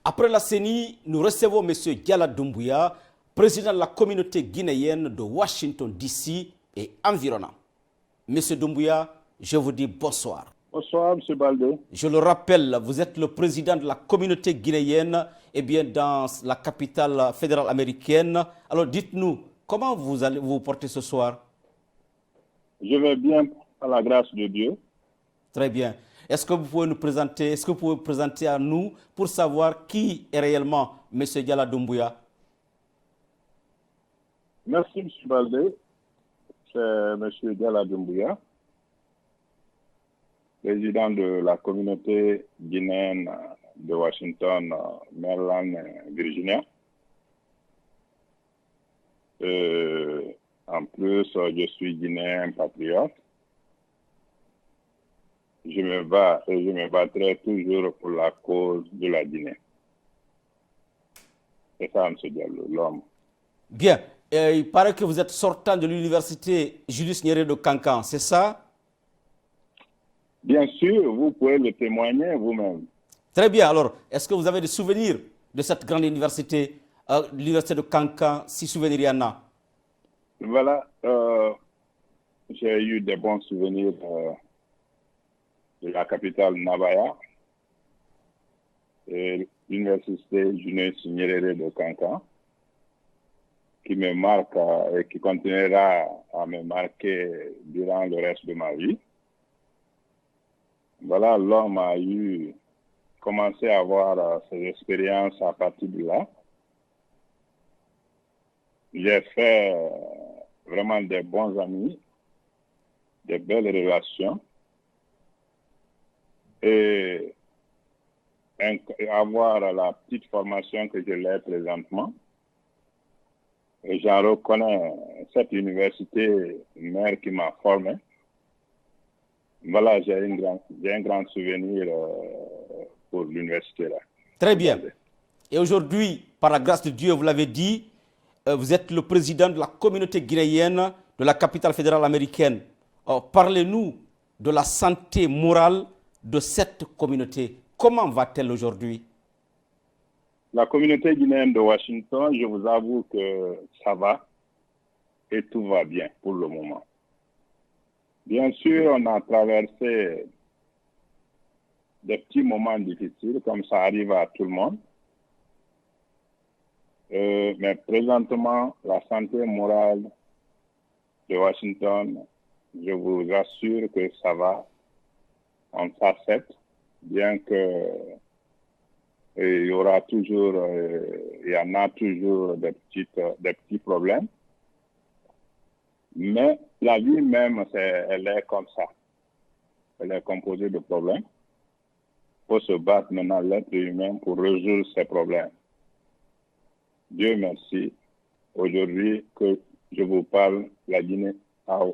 Après la CENI, nous recevons M. Diala Doumbouya, président de la communauté guinéenne de Washington DC et environnant. M. Doumbouya, je vous dis bonsoir. Bonsoir, M. Baldé. Je le rappelle, vous êtes le président de la communauté guinéenne dans la capitale fédérale américaine. Alors dites-nous, comment vous allez vous porter ce soir? Je vais bien, à la grâce de Dieu. Très bien. Est-ce que vous pouvez vous présenter à nous pour savoir qui est réellement M. Diala Doumbouya? Merci, M. Baldé. C'est M. Diala Doumbouya, président de la communauté guinéenne de Washington, Maryland, Virginia. En plus, je suis guinéen patriote. Je me bats et je me battrai toujours pour la cause de la Guinée. C'est ça, M. Diallo, l'homme. Bien. Il paraît que vous êtes sortant de l'université Julius Nyerere de Kankan, c'est ça? Bien sûr, vous pouvez le témoigner vous-même. Très bien. Alors, est-ce que vous avez des souvenirs de cette grande université, l'université de Kankan, si souvenirs il y en a? Voilà, j'ai eu des bons souvenirs de la capitale Nabaya et l'université Julius Nyerere de Kankan, qui me marque et qui continuera à me marquer durant le reste de ma vie. Voilà, l'homme a commencé à avoir ses expériences à partir de là. J'ai fait vraiment des bons amis, des belles relations et avoir la petite formation que je l'ai présentement. Et j'en reconnais cette université mère qui m'a formé. Voilà, j'ai un grand souvenir pour l'université-là. Très bien. Et aujourd'hui, par la grâce de Dieu, vous l'avez dit, vous êtes le président de la communauté guinéenne de la capitale fédérale américaine. Parlez-nous de la santé morale de cette communauté. Comment va-t-elle aujourd'hui? La communauté guinéenne de Washington, je vous avoue que ça va et tout va bien pour le moment. Bien sûr, on a traversé des petits moments difficiles, comme ça arrive à tout le monde. Mais présentement, la santé morale de Washington, je vous assure que ça va. On s'accepte, bien que il y en a toujours des petits problèmes. Mais la vie même, elle est comme ça. Elle est composée de problèmes. Il faut se battre maintenant, l'être humain, pour résoudre ces problèmes. Dieu merci. Aujourd'hui, que je vous parle, la Guinée, la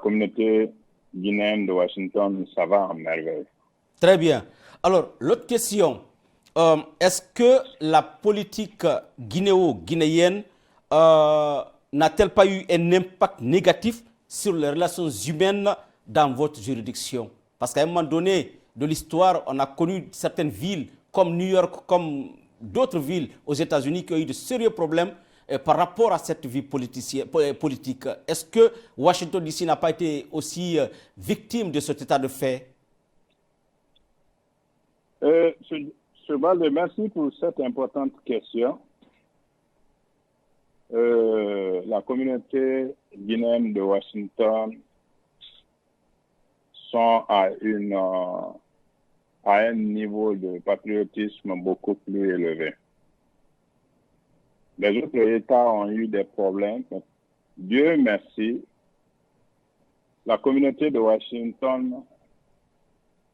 communauté guinéenne de Washington, ça va en merveille. Très bien. Alors, l'autre question, est-ce que la politique guinéenne n'a-t-elle pas eu un impact négatif sur les relations humaines dans votre juridiction? Parce qu'à un moment donné de l'histoire, on a connu certaines villes comme New York, comme d'autres villes aux États-Unis qui ont eu de sérieux problèmes par rapport à cette vie politique. Est-ce que Washington DC n'a pas été aussi victime de cet état de fait? Merci pour cette importante question. La communauté guinéenne de Washington sont à un niveau de patriotisme beaucoup plus élevé. Les autres États ont eu des problèmes. Dieu merci, la communauté de Washington,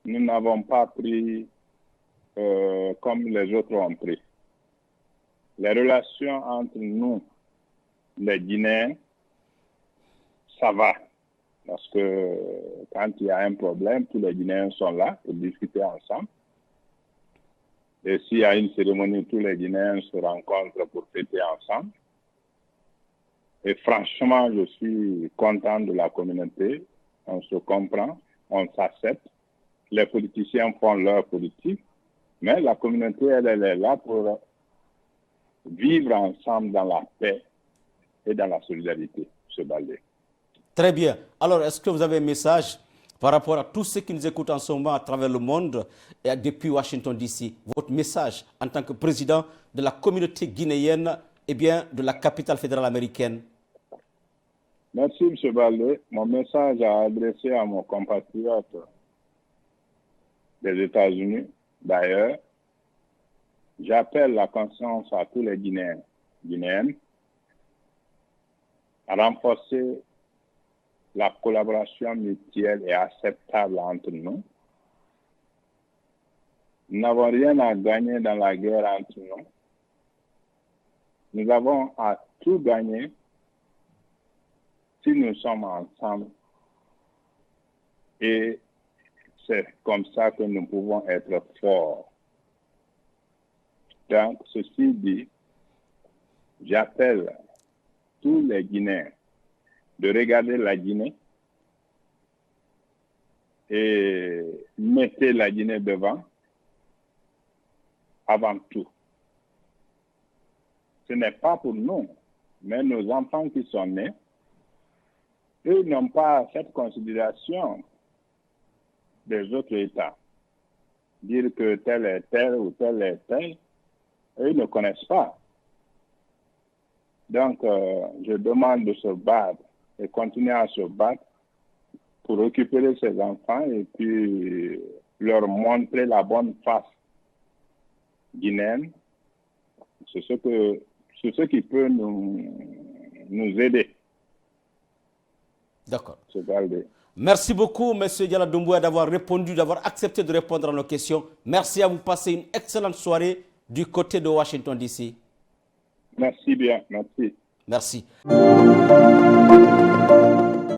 nous n'avons pas pris comme les autres ont pris. Les relations entre nous, les Guinéens, ça va. Parce que quand il y a un problème, tous les Guinéens sont là pour discuter ensemble. Et s'il y a une cérémonie, tous les Guinéens se rencontrent pour fêter ensemble. Et franchement, je suis content de la communauté. On se comprend, on s'accepte. les politiciens font leur politique, mais la communauté, elle est là pour vivre ensemble dans la paix et dans la solidarité, M. Baldé. Très bien. Alors, est-ce que vous avez un message par rapport à tous ceux qui nous écoutent en ce moment à travers le monde et depuis Washington DC? Votre message en tant que président de la communauté guinéenne et bien de la capitale fédérale américaine? Merci, M. Baldé. Mon message à adresser à mon compatriote des États-Unis, d'ailleurs, j'appelle la conscience à tous les Guinéens, Guinéennes, à renforcer la collaboration mutuelle et acceptable entre nous. Nous n'avons rien à gagner dans la guerre entre nous. Nous avons à tout gagner si nous sommes ensemble. Et c'est comme ça que nous pouvons être forts. Donc, ceci dit, j'appelle tous les Guinéens de regarder la Guinée et mettez la Guinée devant avant tout. Ce n'est pas pour nous, mais nos enfants qui sont nés, eux n'ont pas cette considération des autres États. Dire que tel est tel ou tel est tel, eux ne connaissent pas. Donc, je demande de se battre et continuer à se battre pour récupérer ces enfants et puis leur montrer la bonne face guinéenne. C'est ce qui peut nous aider. D'accord. C'est Baldé. Merci beaucoup, M. Diallo Doumbouya, d'avoir répondu, d'avoir accepté de répondre à nos questions. Merci à vous. Passez une excellente soirée du côté de Washington DC. Merci bien. Merci. Merci.